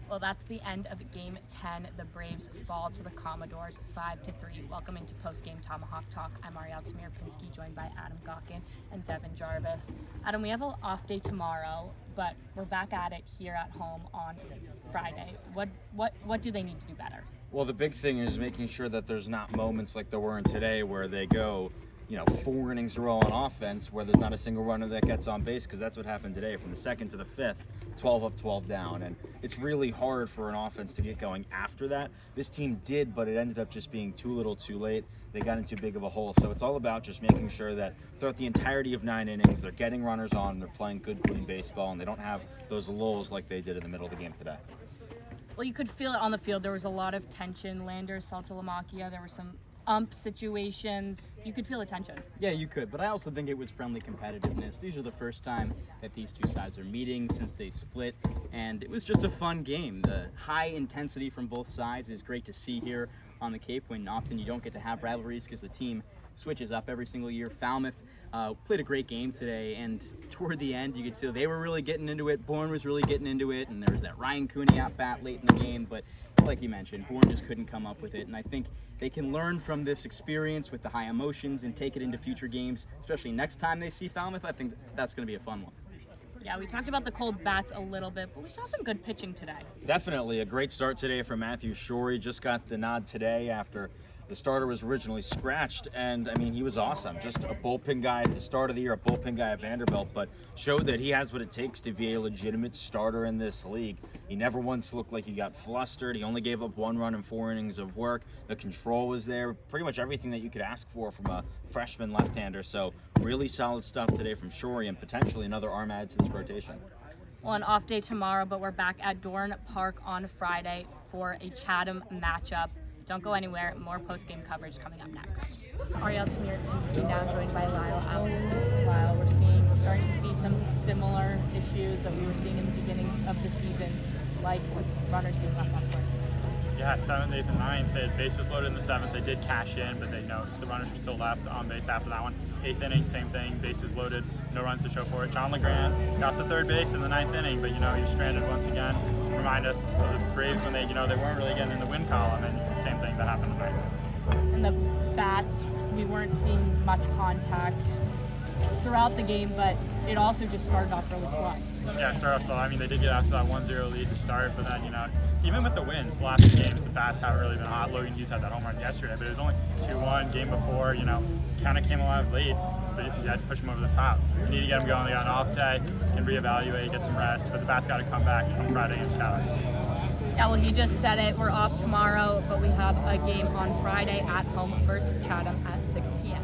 Well, that's the end of Game 10. The Braves fall to the Commodores 5-3. Welcome into Postgame Tomahawk Talk. I'm Ariel Tamir-Pinsky, joined by Adam Gawkin and Devin Jarvis. Adam, we have an off day tomorrow, but we're back at it here at home on Friday. What do they need to do better? Well, the big thing is making sure that there's not moments like there were in today where they go, 4 innings in a row on offense where there's not a single runner that gets on base, because that's what happened today from the second to the fifth. 12 up, 12 down, and it's really hard for an offense to get going after that. This team did, but it ended up just being too little too late. They got into too big of a hole, so it's all about just making sure that throughout the entirety of 9 innings, they're getting runners on, they're playing good, clean baseball, and they don't have those lulls like they did in the middle of the game today. Well, you could feel it on the field. There was a lot of tension. Lander, Saltalamacchia, there were some ump situations. You could feel the tension. Yeah, you could, but I also think it was friendly competitiveness. These are the first time that these two sides are meeting since they split, and it was just a fun game. The high intensity from both sides is great to see here on the Cape, when often you don't get to have rivalries because the team switches up every single year. Falmouth played a great game today, and toward the end you could see they were really getting into it. Bourne was really getting into it, and there was that Ryan Cooney at bat late in the game, but like you mentioned, Bourne just couldn't come up with it, and I think they can learn from this experience with the high emotions and take it into future games, especially next time they see Falmouth. I think that's going to be a fun one. Yeah, we talked about the cold bats a little bit, but we saw some good pitching today. Definitely a great start today for Matthew Shore. He just got the nod today after the starter was originally scratched, and he was awesome. Just a bullpen guy at the start of the year, a bullpen guy at Vanderbilt, but showed that he has what it takes to be a legitimate starter in this league. He never once looked like he got flustered. He only gave up 1 run in 4 innings of work. The control was there, pretty much everything that you could ask for from a freshman left-hander. So really solid stuff today from Shorey, and potentially another arm add to this rotation. Well, an off day tomorrow, but we're back at Dorn Park on Friday for a Chatham matchup. Don't go anywhere. More post-game coverage coming up next. Ariel Tamir-Pinsky now joined by Lyle Allison. Lyle, we're starting to see some similar issues that we were seeing in the beginning of the season, like with runners being left on scoring. Yeah, 7th, 8th, and 9th. They had bases loaded in the 7th. They did cash in, but they noticed the runners were still left on base after that one. 8th inning, same thing. Bases loaded, no runs to show for it. John LeGrand got to third base in the 9th inning, but he was stranded once again. Remind us of the Braves when they weren't really getting in the win column, and it's the same thing that happened tonight. And the bats, we weren't seeing much contact throughout the game, but it also just started off really slow. Yeah, started off slow. They did get out to that 1-0 lead to start, but then, even with the wins, the last 2 games, the bats haven't really been hot. Logan Hughes had that home run yesterday, but it was only 2-1 game before, kind of came alive late, but you had to push him over the top. You need to get him going. They got an off day, can reevaluate, get some rest, but the bats got to come back on Friday against Chatham. Yeah, well, he just said it. We're off tomorrow, but we have a game on Friday at home versus Chatham at 6 p.m.